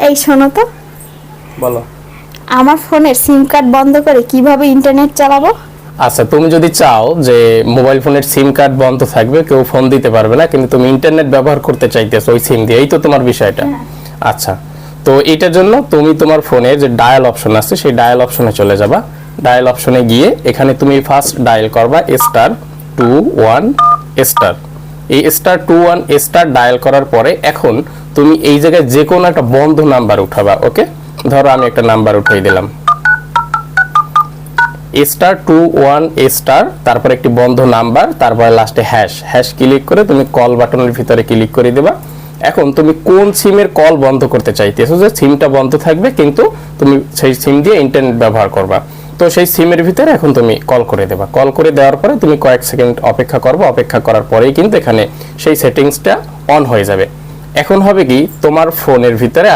এই শোনো তো, বলো। আমার ফোনের সিম কার্ড বন্ধ করে কিভাবে ইন্টারনেট চালাবো? আচ্ছা, তুমি যদি চাও যে মোবাইল ফোনের সিম কার্ড বন্ধ থাকবে, কেউ ফোন দিতে পারবে না, কিন্তু তুমি ইন্টারনেট ব্যবহার করতে চাইতেছো ওই সিম দিয়ে, এই তো তোমার বিষয়টা। আচ্ছা, তো এটার জন্য তুমি তোমার ফোনে যে ডায়াল অপশন আছে সেই ডায়াল অপশনে চলে যাবা। ডায়াল অপশনে গিয়ে এখানে তুমি ফার্স্ট ডায়াল করবা *21*. এই *21* ডায়াল করার পরে এখন তুমি এই জায়গায় যে কোনো একটা বন্ধ নাম্বার উঠাবা। ওকে, ধরো আমি একটা নাম্বার উঠিয়ে দিলাম *21*, তারপর একটি বন্ধ নাম্বার, তারপরে লাস্টে হ্যাশ ক্লিক করে তুমি কল বাটনের ভিতরে ক্লিক করে দেবা। এখন তুমি কোন সিমের কল বন্ধ করতে চাইতেছো, যে সিমটা বন্ধ থাকবে কিন্তু তুমি সেই সিম দিয়ে ইন্টারনেট ব্যবহার করবা, তো সেই সিমের ভিতরে এখন তুমি কল করে দেবা। কল করে দেওয়ার পরে তুমি কয়েক সেকেন্ড অপেক্ষা করবে, অপেক্ষা করার পরেই কিন্তু এখানে সেই সেটিংসটা অন হয়ে যাবে। এখন হবে কি, তোমার ফোনের ভিতরে আর